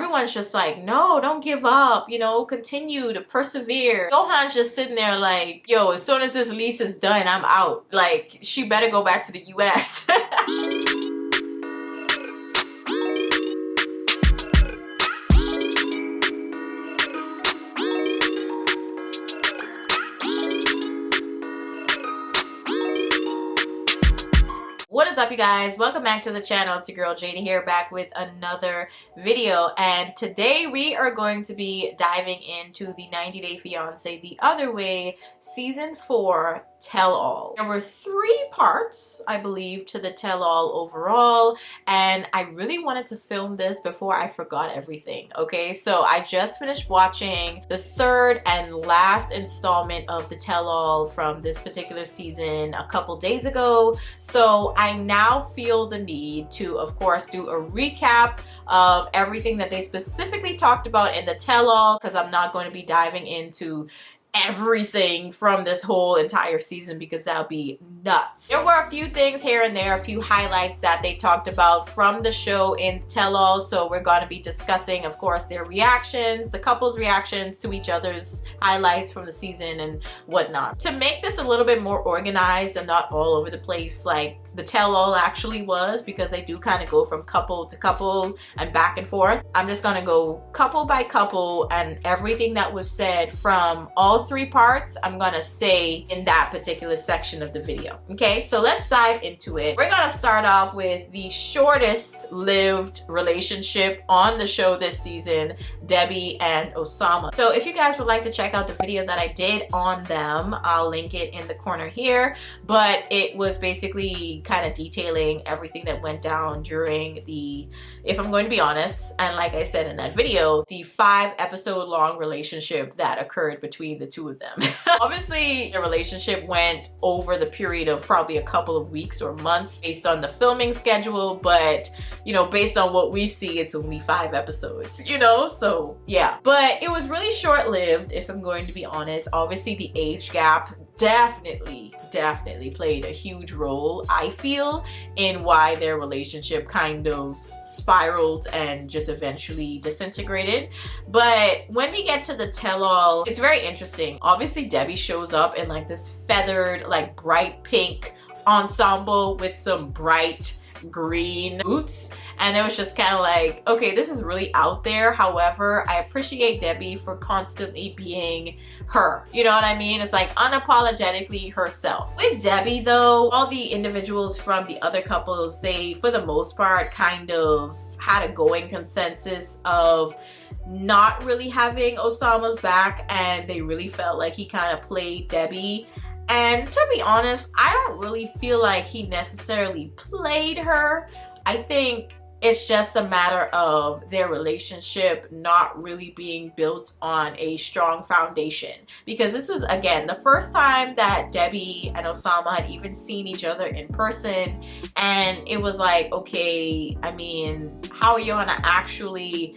everyone's just like, no, don't give up, you know, continue to persevere. Johan's just sitting there like, yo, as soon as this lease is done, I'm out. Like, she better go back to the US. What is up, you guys? Welcome back to the channel. It's your girl Jada here, back with another video, and today we are going to be diving into the 90 Day Fiance The Other Way Season 4 Tell-All. There were 3 parts, I believe, to the tell-all overall, and I really wanted to film this before I forgot everything, okay? So I just finished watching the 3rd and last installment of the tell-all from this particular season a couple days ago, so I now feel the need to, of course, do a recap of everything that they specifically talked about in the tell-all, because I'm not going to be diving into everything from this whole entire season because that would be nuts. There were a few things here and there, a few highlights that they talked about from the show in tell-all, so we're going to be discussing, of course, their reactions, the couple's reactions to each other's highlights from the season and whatnot. To make this a little bit more organized and not all over the place like the tell-all actually was, because they do kind of go from couple to couple and back and forth, I'm just gonna go couple by couple, and everything that was said from all 3 parts I'm gonna say in that particular section of the video. Okay, so let's dive into it. We're gonna start off with the shortest lived relationship on the show this season, Debbie and Osama. So if you guys would like to check out the video that I did on them, I'll link it in the corner here, but it was basically kind of detailing everything that went down during the, if I'm going to be honest, and like I said in that video, the 5-episode long relationship that occurred between the 2 of them. Obviously, the relationship went over the period of probably a couple of weeks or months based on the filming schedule, but you know, based on what we see, it's only 5 episodes, you know, so yeah. But it was really short-lived, if I'm going to be honest. Obviously, the age gap definitely played a huge role, I feel, in why their relationship kind of spiraled and just eventually disintegrated. But when we get to the tell-all, it's very interesting. Obviously, Debbie shows up in like this feathered, like bright pink ensemble with some bright green boots, and it was just kind of like, okay, this is really out there. However, I appreciate Debbie for constantly being her, you know what I mean? It's like unapologetically herself. With Debbie though, all the individuals from the other couples, they for the most part kind of had a going consensus of not really having Osama's back, and they really felt like he kind of played Debbie. And to be honest, I don't really feel like he necessarily played her. I think it's just a matter of their relationship not really being built on a strong foundation. Because this was, again, the first time that Debbie and Osama had even seen each other in person. And it was like, okay, I mean, how are you gonna actually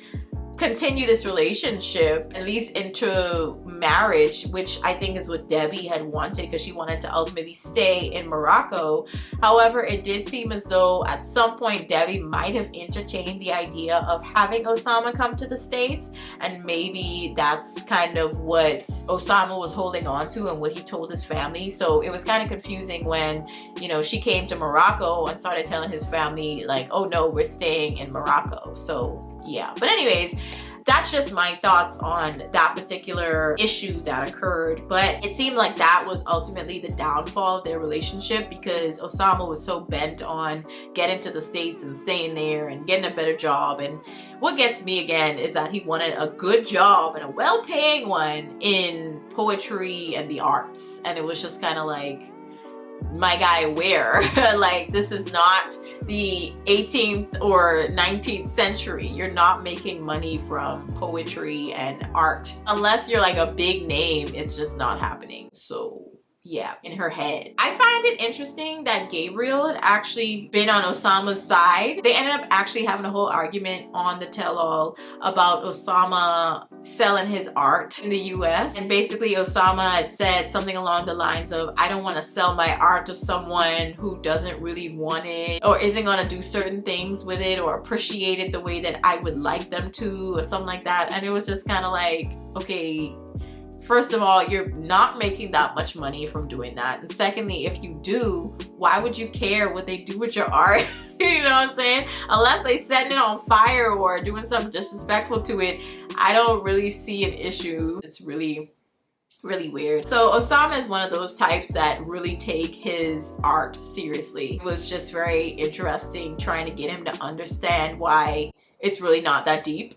continue this relationship, at least into marriage, which I think is what Debbie had wanted, because she wanted to ultimately stay in Morocco. However, it did seem as though at some point Debbie might have entertained the idea of having Osama come to the States, and maybe that's kind of what Osama was holding on to and what he told his family. So it was kind of confusing when, you know, she came to Morocco and started telling his family like, oh no, we're staying in Morocco. So yeah, but anyways, that's just my thoughts on that particular issue that occurred. But it seemed like that was ultimately the downfall of their relationship, because Osama was so bent on getting to the States and staying there and getting a better job. And what gets me again is that he wanted a good job and a well-paying one in poetry and the arts, and it was just kind of like, my guy, where? Like, this is not the 18th or 19th century. You're not making money from poetry and art unless you're like a big name. It's just not happening. So yeah, in her head. I find it interesting that Gabriel had actually been on Osama's side. They ended up actually having a whole argument on the tell-all about Osama selling his art in the US. And basically Osama had said something along the lines of, I don't want to sell my art to someone who doesn't really want it or isn't going to do certain things with it or appreciate it the way that I would like them to, or something like that. And it was just kind of like, okay, first of all, you're not making that much money from doing that. And secondly, if you do, why would you care what they do with your art? You know what I'm saying? Unless they setting it on fire or doing something disrespectful to it, I don't really see an issue. It's really weird. So Osama is one of those types that really take his art seriously. It was just very interesting trying to get him to understand why it's really not that deep.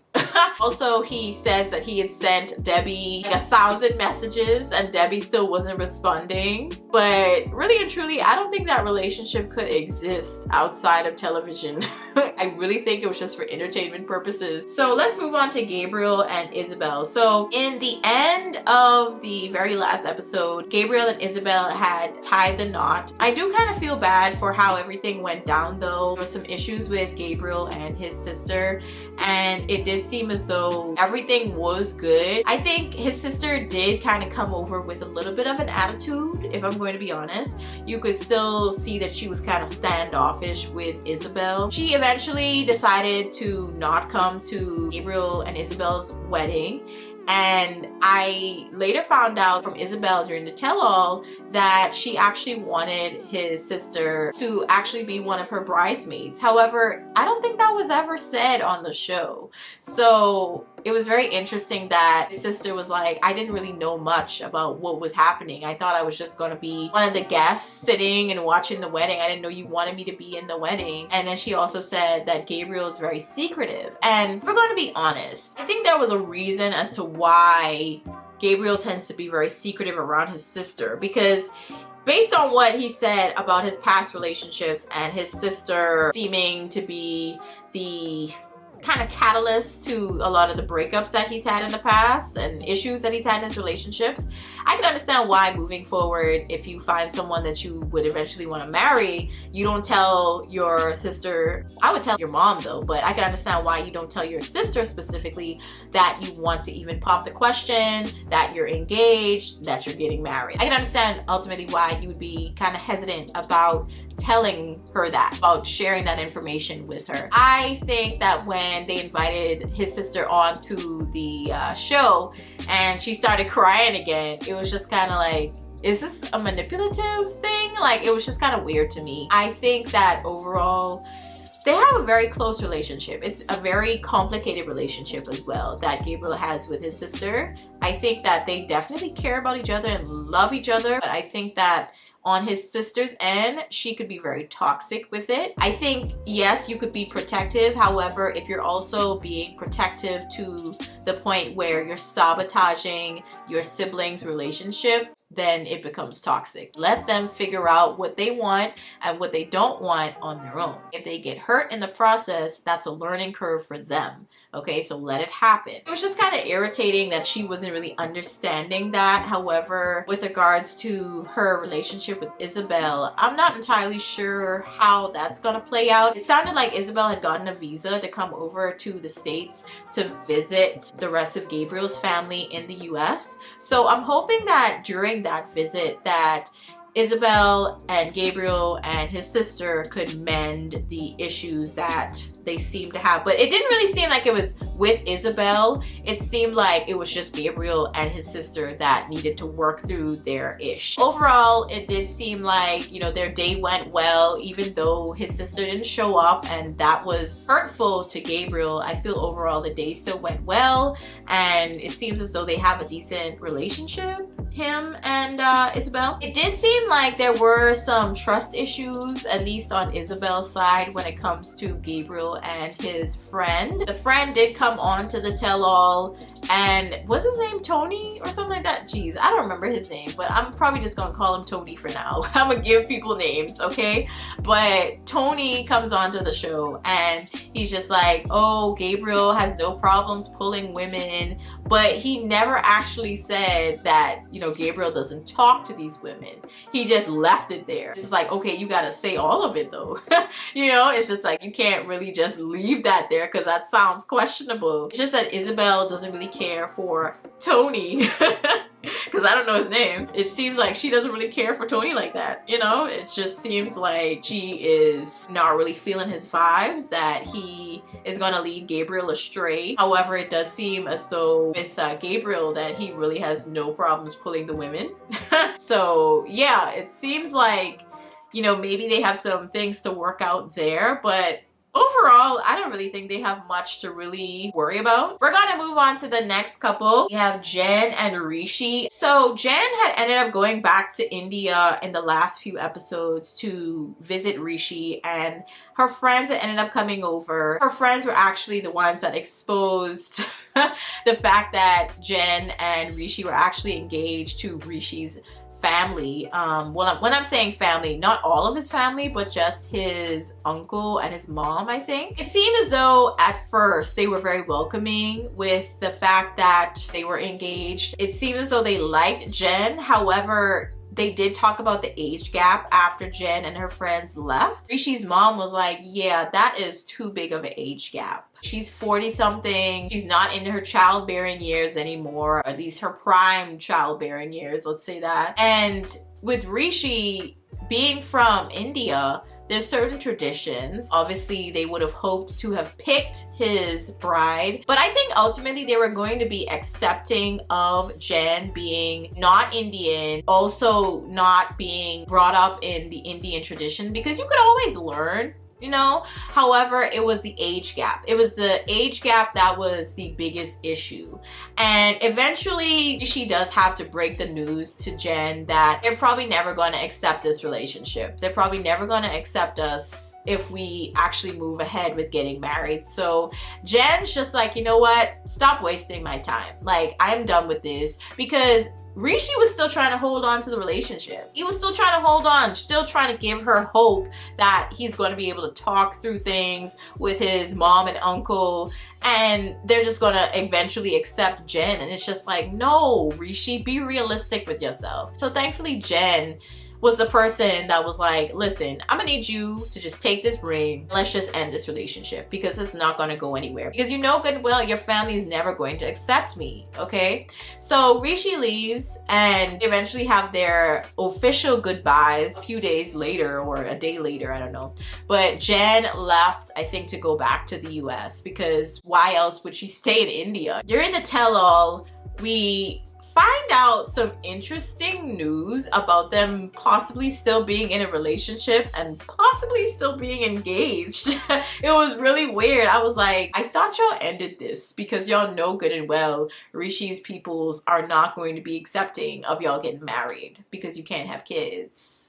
Also, he says that he had sent Debbie like 1,000 messages and Debbie still wasn't responding. But really and truly, I don't think that relationship could exist outside of television. I really think it was just for entertainment purposes. So let's move on to Gabriel and Isabel. So in the end of the very last episode, Gabriel and Isabel had tied the knot. I do kind of feel bad for how everything went down though. There were some issues with Gabriel and his sister, and it did seem as though everything was good. I think his sister did kind of come over with a little bit of an attitude, if I'm going to be honest. You could still see that she was kind of standoffish with Isabel. She eventually decided to not come to Gabriel and Isabel's wedding. And I later found out from Isabel during the tell-all that she actually wanted his sister to actually be one of her bridesmaids. However, I don't think that was ever said on the show. So it was very interesting that his sister was like, I didn't really know much about what was happening. I thought I was just going to be one of the guests sitting and watching the wedding. I didn't know you wanted me to be in the wedding. And then she also said that Gabriel is very secretive. And if we're going to be honest, I think there was a reason as to why Gabriel tends to be very secretive around his sister, because based on what he said about his past relationships and his sister seeming to be the kind of catalyst to a lot of the breakups that he's had in the past and issues that he's had in his relationships, I can understand why moving forward, if you find someone that you would eventually want to marry, you don't tell your sister. I would tell your mom though, but I can understand why you don't tell your sister specifically that you want to even pop the question, that you're engaged, that you're getting married. I can understand ultimately why you would be kind of hesitant about telling her that, about sharing that information with her. I think that when they invited his sister on to the show and she started crying again, it was just kind of like, is this a manipulative thing? Like, it was just kind of weird to me. I think that overall, they have a very close relationship. It's a very complicated relationship as well that Gabriel has with his sister. I think that they definitely care about each other and love each other, but I think that on his sister's end, she could be very toxic with it. I think, yes, you could be protective. However, if you're also being protective to the point where you're sabotaging your siblings' relationship, then it becomes toxic. Let them figure out what they want and what they don't want on their own. If they get hurt in the process, that's a learning curve for them. Okay, so let it happen. It was just kind of irritating that she wasn't really understanding that. However, with regards to her relationship with Isabel, I'm not entirely sure how that's gonna play out. It sounded like Isabel had gotten a visa to come over to the States to visit the rest of Gabriel's family in the US. So I'm hoping that during that visit that Isabel and Gabriel and his sister could mend the issues that they seem to have. But it didn't really seem like it was with Isabel. It seemed like it was just Gabriel and his sister that needed to work through their ish. Overall, it did seem like, you know, their day went well, even though his sister didn't show up, and that was hurtful to Gabriel. I feel overall the day still went well, and it seems as though they have a decent relationship, him and Isabel. It did seem like there were some trust issues, at least on Isabel's side, when it comes to Gabriel and his friend. The friend did come on to the tell-all And what's his name? Tony or something like that? Jeez, I don't remember his name, but I'm probably just gonna call him Tony for now. I'm gonna give people names, okay? But Tony comes onto the show and he's just like, oh, Gabriel has no problems pulling women, but he never actually said that, you know, Gabriel doesn't talk to these women. He just left it there. It's just like, okay, you gotta say all of it though. You know, it's just like, you can't really just leave that there because that sounds questionable. It's just that Isabel doesn't really care for Tony because I don't know his name. It seems like she doesn't really care for Tony like that, you know? It just seems like she is not really feeling his vibes, that he is gonna lead Gabriel astray. However, it does seem as though with Gabriel that he really has no problems pulling the women. So yeah, it seems like, you know, maybe they have some things to work out there, but overall, I don't really think they have much to really worry about. We're gonna move on to the next couple. We have Jen and Rishi. So Jen had ended up going back to India in the last few episodes to visit Rishi, and her friends had ended up coming over. Her friends were actually the ones that exposed the fact that Jen and Rishi were actually engaged to Rishi's family. When I'm saying family, not all of his family, but just his uncle and his mom, I think. It seemed as though at first they were very welcoming with the fact that they were engaged. It seemed as though they liked Jen. However, they did talk about the age gap after Jen and her friends left. Rishi's mom was like, yeah, that is too big of an age gap. She's 40 something. She's not in her childbearing years anymore, or at least her prime childbearing years, let's say that. And with Rishi being from India, there's certain traditions. Obviously, they would have hoped to have picked his bride, but I think ultimately they were going to be accepting of Jen being not Indian, also not being brought up in the Indian tradition, because you could always learn, you know. However, it was the age gap. It was the age gap that was the biggest issue. And eventually she does have to break the news to Jen that they're probably never going to accept this relationship. They're probably never going to accept us if we actually move ahead with getting married. So Jen's just like, you know what? Stop wasting my time. Like, I'm done with this, because Rishi was still trying to hold on to the relationship. He was still trying to hold on, still trying to give her hope that he's going to be able to talk through things with his mom and uncle, and they're just going to eventually accept Jen. And it's just like, no, Rishi, be realistic with yourself. So thankfully, Jen was the person that was like, listen, I'm gonna need you to just take this ring. Let's just end this relationship, because it's not gonna go anywhere. Because you know good and well your family is never going to accept me, okay? So Rishi leaves and eventually have their official goodbyes a few days later, or a day later, I don't know. But Jen left, I think, to go back to the US, because why else would she stay in India? During the tell-all, we find out some interesting news about them possibly still being in a relationship and possibly still being engaged. It was really weird. I was like, I thought y'all ended this, because y'all know good and well Rishi's peoples are not going to be accepting of y'all getting married, because you can't have kids.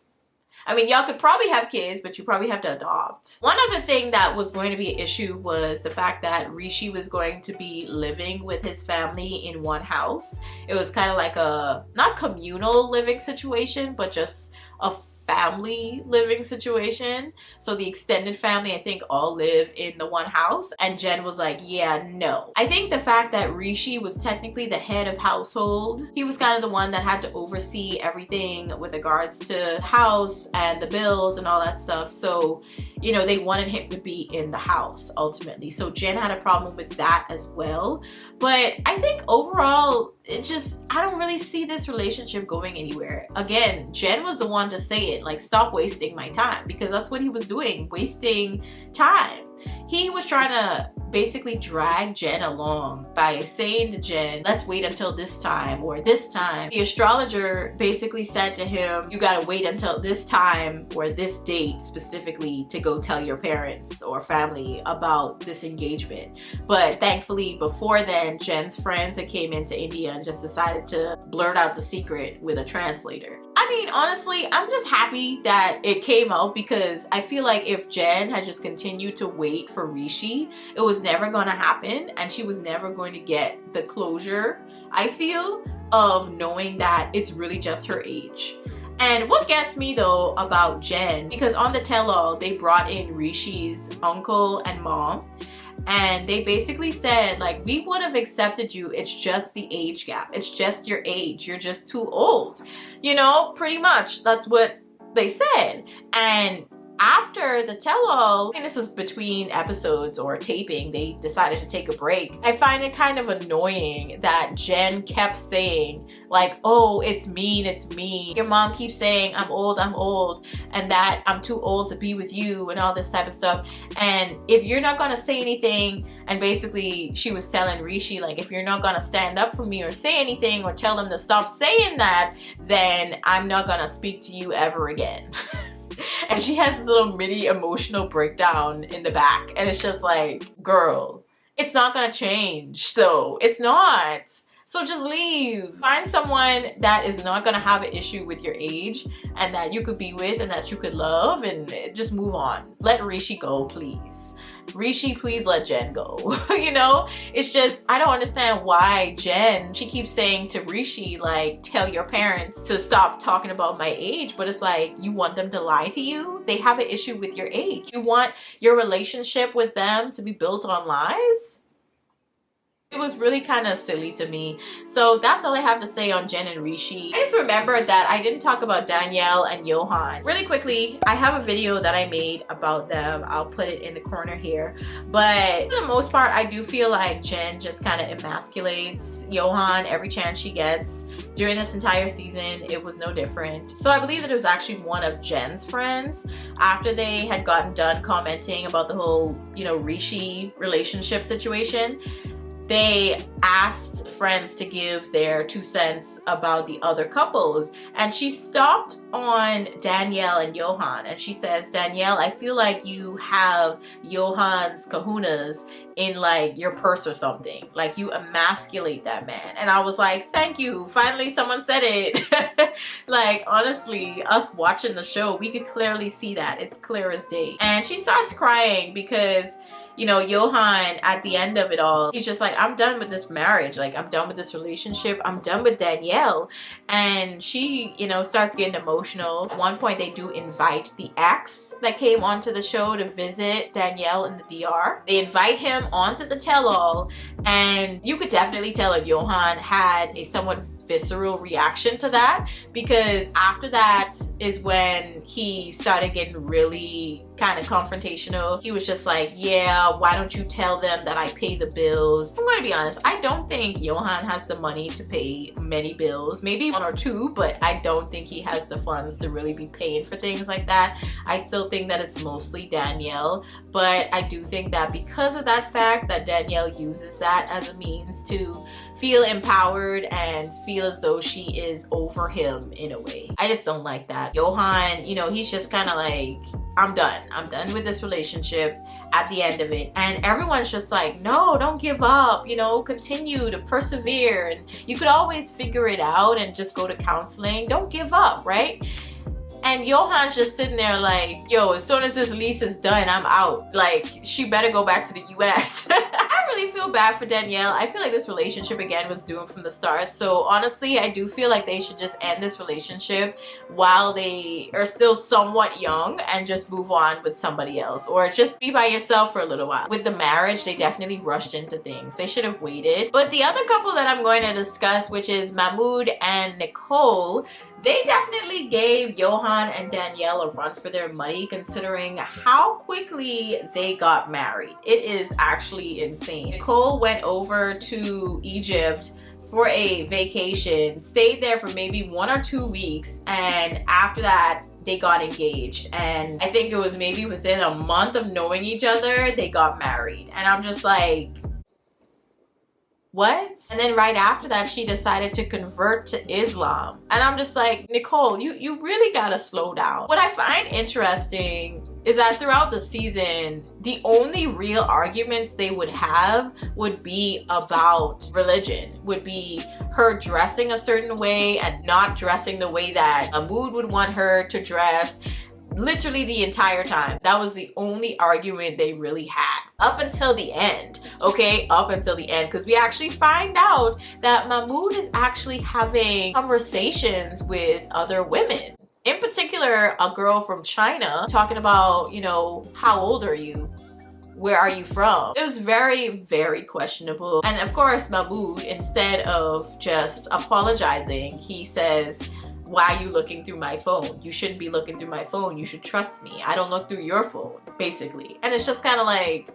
I mean, y'all could probably have kids, but you probably have to adopt. One other thing that was going to be an issue was the fact that Rishi was going to be living with his family in one house. It was kind of like a, not communal living situation, but just a family living situation. So the extended family, I think, all live in the one house. And Jen was like, yeah, no. I think the fact that Rishi was technically the head of household, he was kind of the one that had to oversee everything with regards to the house and the bills and all that stuff. So, you know, they wanted him to be in the house ultimately. So Jen had a problem with that as well. But I think overall, it just, I don't really see this relationship going anywhere. Again, Jen was the one to say it, like, stop wasting my time, because that's what he was doing, wasting time. He was trying to basically drag Jen along by saying to Jen, let's wait until this time or this time. The astrologer basically said to him, you gotta wait until this time or this date specifically to go tell your parents or family about this engagement. But thankfully before then, Jen's friends had came into India and just decided to blurt out the secret with a translator. I mean, honestly, I'm just happy that it came out, because I feel like if Jen had just continued to wait for Rishi, it was never going to happen, and she was never going to get the closure, I feel, of knowing that it's really just her age. And what gets me though about Jen, because on the tell-all they brought in Rishi's uncle and mom, and they basically said, like, we would have accepted you, it's just the age gap, it's just your age, you're just too old, you know, pretty much that's what they said. And after the tell-all, I think this was between episodes or taping, they decided to take a break. I find it kind of annoying that Jen kept saying, like, oh, it's mean, it's me. Your mom keeps saying, I'm old, and that I'm too old to be with you and all this type of stuff. And if you're not gonna say anything, and basically she was telling Rishi, like, if you're not gonna stand up for me or say anything or tell them to stop saying that, then I'm not gonna speak to you ever again. And she has this little mini emotional breakdown in the back, and it's just like, girl, it's not gonna change though. It's not. So just leave. Find someone that is not gonna have an issue with your age and that you could be with and that you could love, and just move on. Let Rishi go, please. Rishi, please let Jen go. You know, it's just, I don't understand why Jen, she keeps saying to Rishi, like, tell your parents to stop talking about my age, but it's like, you want them to lie to you? They have an issue with your age. You want your relationship with them to be built on lies? It was really kind of silly to me. So that's all I have to say on Jen and Rishi. I just remembered that I didn't talk about Danielle and Johan. Really quickly, I have a video that I made about them. I'll put it in the corner here. But for the most part, I do feel like Jen just kind of emasculates Johan every chance she gets. During this entire season, it was no different. So I believe that it was actually one of Jen's friends, after they had gotten done commenting about the whole, you know, Rishi relationship situation, they asked friends to give their 2 cents about the other couples, and she stopped on Danielle and Johan, and she says, Danielle, I feel like you have Johan's kahunas in like your purse or something, like you emasculate that man. And I was like, thank you, finally someone said it. Like, honestly, us watching the show, we could clearly see that. It's clear as day. And she starts crying because, you know, Johan, at the end of it all, he's just like, I'm done with this marriage. Like, I'm done with this relationship. I'm done with Danielle. And she, you know, starts getting emotional. At one point, they do invite the ex that came onto the show to visit Danielle in the DR. They invite him onto the tell-all, and you could definitely tell that Johan had a somewhat visceral reaction to that, because after that is when he started getting really kind of confrontational. He was just like, yeah, why don't you tell them that I pay the bills? I'm gonna be honest, I don't think Johan has the money to pay many bills, maybe 1 or 2, but I don't think he has the funds to really be paying for things like that. I still think that it's mostly Danielle, but I do think that because of that fact that Danielle uses that as a means to feel empowered and feel as though she is over him in a way. I just don't like that. Johan, you know, he's just kind of like, I'm done with this relationship at the end of it. And everyone's just like, no, don't give up, you know, continue to persevere, and you could always figure it out and just go to counseling. Don't give up, right? And Johan's just sitting there like, yo, as soon as this lease is done, I'm out. Like, she better go back to the US. I really feel bad for Danielle. I feel like this relationship again was doomed from the start. So honestly, I do feel like they should just end this relationship while they are still somewhat young and just move on with somebody else, or just be by yourself for a little while. With the marriage, they definitely rushed into things. They should have waited. But the other couple that I'm going to discuss, which is Mahmoud and Nicole, they definitely gave Johan and Danielle a run for their money, considering how quickly they got married. It is actually insane. Nicole went over to Egypt for a vacation, stayed there for maybe 1 or 2 weeks, and after that, they got engaged. And I think it was maybe within a month of knowing each other, they got married. And I'm just like, What? And then right after that, she decided to convert to Islam. And I'm just like, Nicole, you really gotta slow down. What I find interesting is that throughout the season, the only real arguments they would have would be about religion, would be her dressing a certain way and not dressing the way that Mahmoud would want her to dress. Literally the entire time. That was the only argument they really had. Up until the end, okay? Up until the end, because we actually find out that Mahmoud is actually having conversations with other women. In particular, a girl from China talking about, you know, how old are you? Where are you from? It was very, very questionable. And of course, Mahmoud, instead of just apologizing, he says, why are you looking through my phone? You shouldn't be looking through my phone. You should trust me. I don't look through your phone, basically. And it's just kind of like,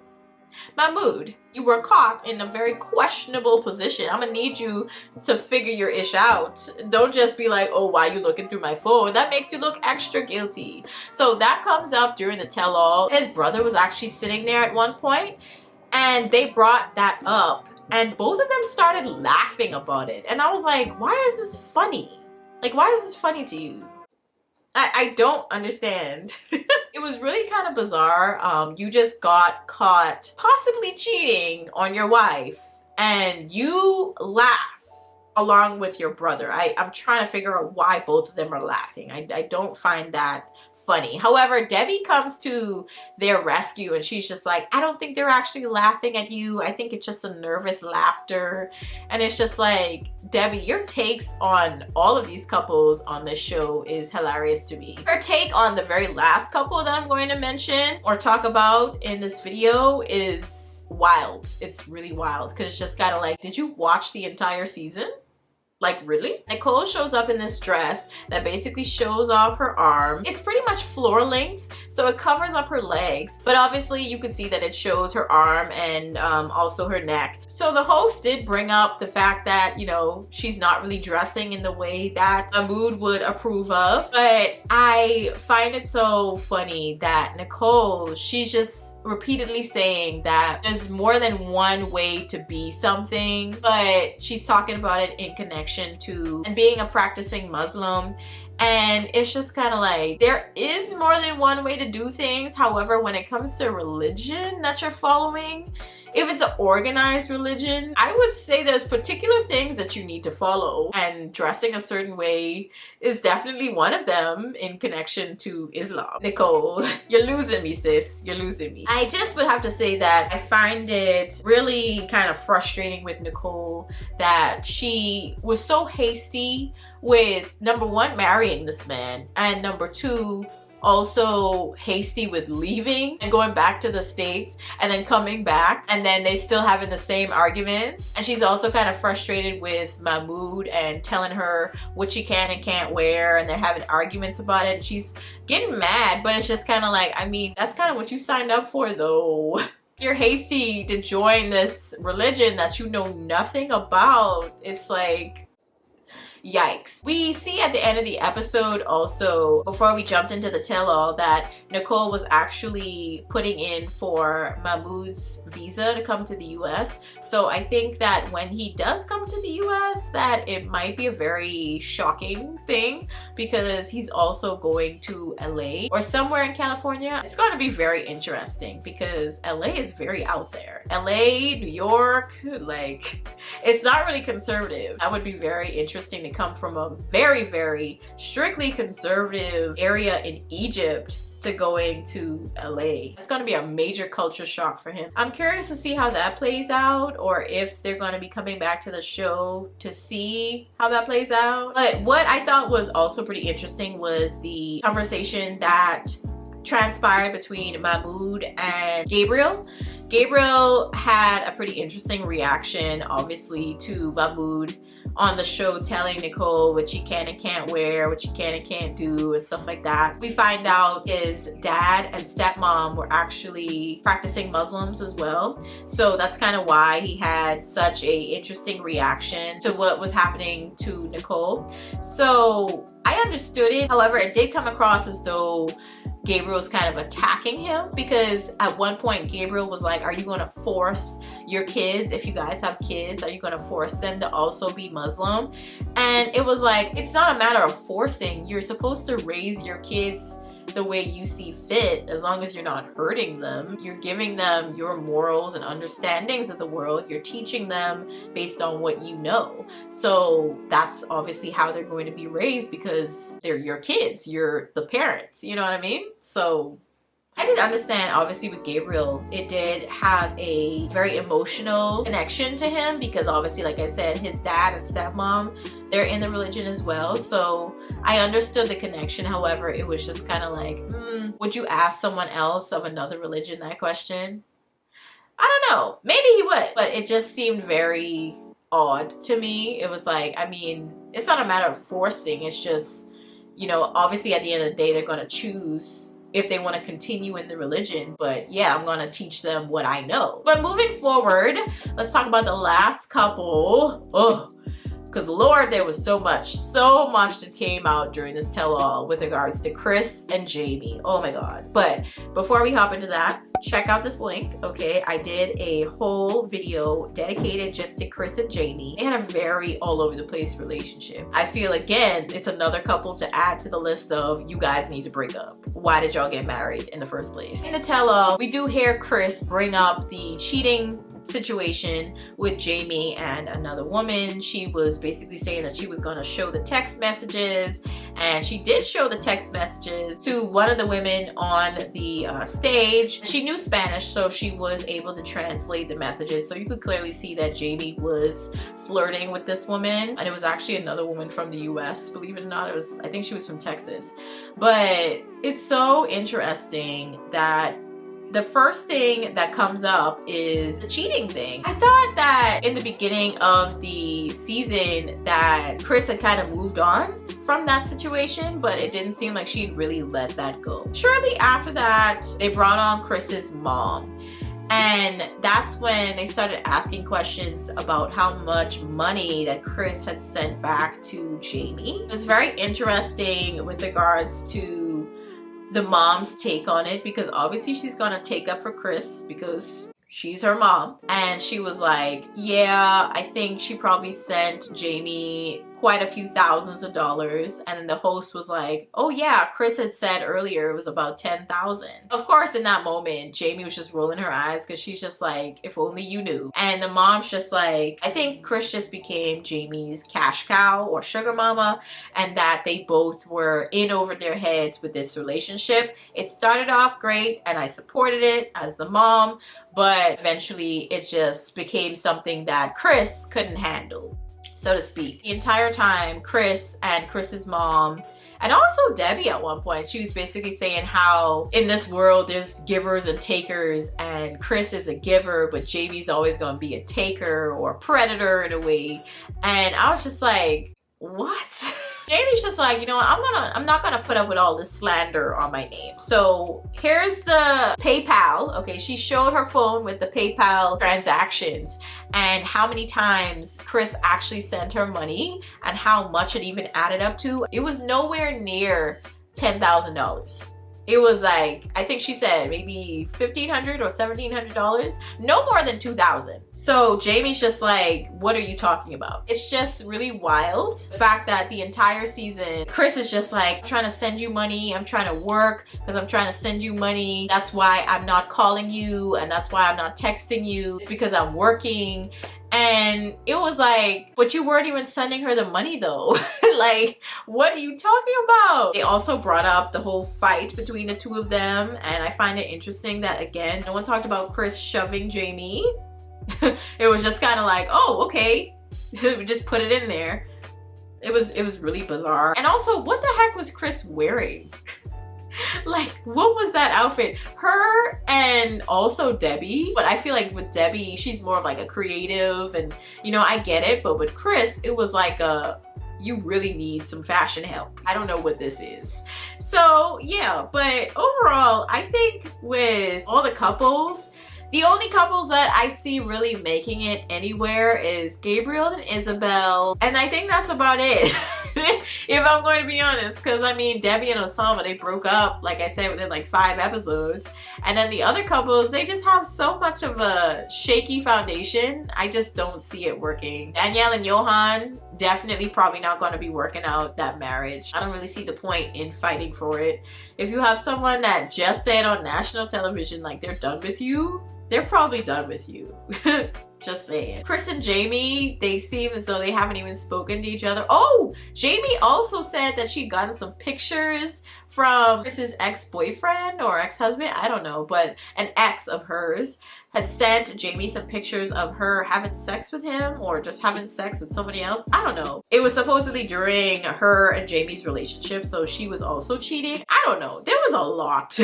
Mahmoud, you were caught in a very questionable position. I'm gonna need you to figure your ish out. Don't just be like, oh, why are you looking through my phone? That makes you look extra guilty. So that comes up during the tell-all. His brother was actually sitting there at one point, and they brought that up, and both of them started laughing about it. And I was like, why is this funny? Like, why is this funny to you? I don't understand. It was really kind of bizarre. You just got caught possibly cheating on your wife and you laugh along with your brother. I'm trying to figure out why both of them are laughing. I don't find that funny. However, Debbie comes to their rescue and she's just like, I don't think they're actually laughing at you. I think it's just a nervous laughter. And it's just like, Debbie, your takes on all of these couples on this show is hilarious to me. Her take on the very last couple that I'm going to mention or talk about in this video is wild. It's really wild because it's just kind of like, did you watch the entire season? Like, really? Nicole shows up in this dress that basically shows off her arm. It's pretty much floor length, so it covers up her legs, but obviously you can see that it shows her arm and also her neck. So the host did bring up the fact that, you know, she's not really dressing in the way that Mahmoud would approve of, but I find it so funny that Nicole, she's just repeatedly saying that there's more than one way to be something, but she's talking about it in connection to and being a practicing Muslim. And it's just kind of like, there is more than one way to do things. However, when it comes to religion that you're following, if it's an organized religion, I would say there's particular things that you need to follow, and dressing a certain way is definitely one of them in connection to Islam. Nicole, you're losing me, sis. You're losing me. I just would have to say that I find it really kind of frustrating with Nicole that she was so hasty with, number one, marrying this man, and number two, also hasty with leaving and going back to the States and then coming back, and then they still having the same arguments. And she's also kind of frustrated with Mahmoud and telling her what she can and can't wear, and they're having arguments about it. She's getting mad, but it's just kind of like, I mean, that's kind of what you signed up for though. You're hasty to join this religion that you know nothing about. It's like, yikes. We see at the end of the episode also, before we jumped into the tell-all, that Nicole was actually putting in for Mahmoud's visa to come to the US. So I think that when he does come to the US, that it might be a very shocking thing, because he's also going to LA or somewhere in California. It's going to be very interesting because LA is very out there. LA, New York, like, it's not really conservative. That would be very interesting to come from a very, very strictly conservative area in Egypt to going to LA. It's going to be a major culture shock for him. I'm curious to see how that plays out, or if they're going to be coming back to the show to see how that plays out. But what I thought was also pretty interesting was the conversation that transpired between Mahmoud and Gabriel. Gabriel had a pretty interesting reaction, obviously, to Mahmoud on the show telling Nicole what she can and can't wear, what she can and can't do, and stuff like that. We find out his dad and stepmom were actually practicing Muslims as well. So that's kind of why he had such a interesting reaction to what was happening to Nicole. So I understood it. However, it did come across as though Gabriel's kind of attacking him, because at one point Gabriel was like, are you going to force your kids, if you guys have kids, are you going to force them to also be Muslim? And it was like, it's not a matter of forcing. You're supposed to raise your kids the way you see fit, as long as you're not hurting them. You're giving them your morals and understandings of the world. You're teaching them based on what you know. So that's obviously how they're going to be raised, because they're your kids, you're the parents, you know what I mean? So I did understand, obviously, with Gabriel, it did have a very emotional connection to him, because obviously, like I said, his dad and stepmom, they're in the religion as well. So I understood the connection. However, it was just kind of like, would you ask someone else of another religion that question? I don't know. Maybe he would, but it just seemed very odd to me. It was like, I mean, it's not a matter of forcing. It's just, you know, obviously at the end of the day, they're going to choose if they want to continue in the religion. But yeah, I'm gonna teach them what I know. But moving forward, let's talk about the last couple. Because Lord, there was so much that came out during this tell-all with regards to Chris and Jamie. Oh my God. But before we hop into that, check out this link, okay? I did a whole video dedicated just to Chris and Jamie. They had a very all over the place relationship. I feel, again, it's another couple to add to the list of, you guys need to break up. Why did y'all get married in the first place? In the tell-all, we do hear Chris bring up the cheating situation with Jamie and another woman. She was basically saying that she was going to show the text messages, and she did show the text messages to one of the women on the stage. She knew Spanish, so she was able to translate the messages, so you could clearly see that Jamie was flirting with this woman. And it was actually another woman from the US, believe it or not. I think she was from Texas. But it's so interesting that the first thing that comes up is the cheating thing. I thought that in the beginning of the season that Chris had kind of moved on from that situation, but it didn't seem like she'd really let that go. Shortly after that, they brought on Chris's mom. And that's when they started asking questions about how much money that Chris had sent back to Jamie. It was very interesting with regards to the mom's take on it, because obviously she's gonna take up for Chris because she's her mom. And she was like, yeah, I think she probably sent Jamie quite a few thousands of dollars. And then the host was like, oh yeah, Chris had said earlier it was about 10,000. Of course, in that moment, Jamie was just rolling her eyes, because she's just like, if only you knew. And the mom's just like, I think Chris just became Jamie's cash cow or sugar mama, and that they both were in over their heads with this relationship. It started off great and I supported it as the mom, but eventually it just became something that Chris couldn't handle, so to speak. The entire time, Chris and Chris's mom, and also Debbie at one point, she was basically saying how in this world there's givers and takers, and Chris is a giver, but Jamie's always going to be a taker or a predator in a way. And I was just like, what? Jamie's just like, you know what, I'm not gonna put up with all this slander on my name. So here's the PayPal. Okay, she showed her phone with the PayPal transactions and how many times Chris actually sent her money and how much it even added up to. It was nowhere near $10,000. It was like, I think she said maybe $1,500 or $1,700, no more than $2,000. So Jamie's just like, what are you talking about? It's just really wild. The fact that the entire season, Chris is just like, I'm trying to send you money. I'm trying to work because I'm trying to send you money. That's why I'm not calling you, and that's why I'm not texting you. It's because I'm working. And it was like, but you weren't even sending her the money though. Like, what are you talking about? They also brought up the whole fight between the two of them. And I find it interesting that, again, no one talked about Chris shoving Jamie. It was just kind of like, oh, okay. We just put it in there. It was really bizarre. And also, what the heck was Chris wearing? Like, what was that outfit? Her and also Debbie, but I feel like with Debbie, she's more of like a creative, and you know, I get it, but with Chris, it was like you really need some fashion help. I don't know what this is. So yeah, but overall, I think with all the couples, the only couples that I see really making it anywhere is Gabriel and Isabel, and I think that's about it. if I'm going to be honest. Because I mean, Debbie and Osama, they broke up, like I said, within like 5 episodes. And then the other couples, they just have so much of a shaky foundation. I just don't see it working. Danielle and Johan, definitely probably not going to be working out that marriage. I don't really see the point in fighting for it. If you have someone that just said on national television like they're done with you, they're probably done with you. Just saying. Chris and Jamie, they seem as though they haven't even spoken to each other. Oh, Jamie also said that she'd gotten some pictures from Chris's ex-boyfriend or ex-husband, I don't know, but an ex of hers had sent Jamie some pictures of her having sex with him or just having sex with somebody else. I don't know. It was supposedly during her and Jamie's relationship, so she was also cheating. I don't know. There was a lot.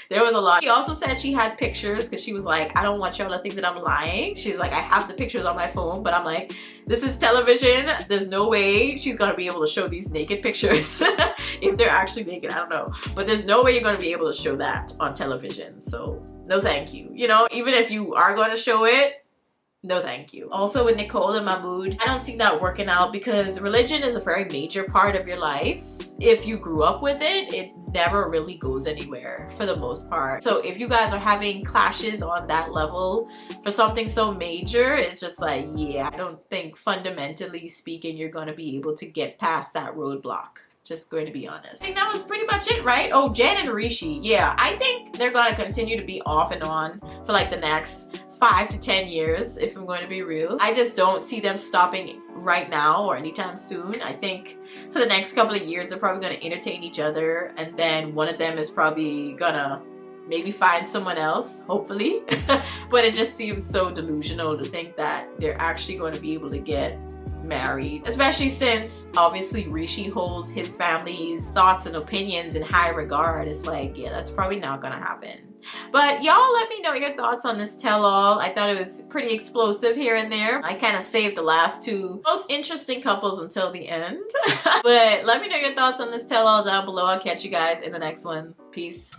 There was a lot. She also said she had pictures because she was like, I don't want y'all to think that I'm lying. She's like, I have the pictures on my phone, but I'm like, this is television. There's no way she's gonna be able to show these naked pictures. If they're actually naked, I don't know. But there's no way you're gonna be able to show that on television. So no thank you. You know, even if you are going to show it, no thank you. Also with Nicole and Mahmoud, I don't see that working out because religion is a very major part of your life. If you grew up with it, it never really goes anywhere for the most part. So if you guys are having clashes on that level for something so major, it's just like, yeah, I don't think fundamentally speaking, you're going to be able to get past that roadblock. Just going to be honest. I think that was pretty much it, right? Oh, Jen and Rishi. Yeah, I think they're going to continue to be off and on for like the next 5 to 10 years, if I'm going to be real. I just don't see them stopping right now or anytime soon. I think for the next couple of years, they're probably going to entertain each other. And then one of them is probably gonna maybe find someone else, hopefully. But it just seems so delusional to think that they're actually going to be able to get married, especially since obviously Rishi holds his family's thoughts and opinions in high regard. It's like, yeah, that's probably not gonna happen. But y'all let me know your thoughts on this tell-all. I thought it was pretty explosive here and there. I kind of saved the last 2 most interesting couples until the end. But let me know your thoughts on this tell-all down below. I'll catch you guys in the next one. Peace.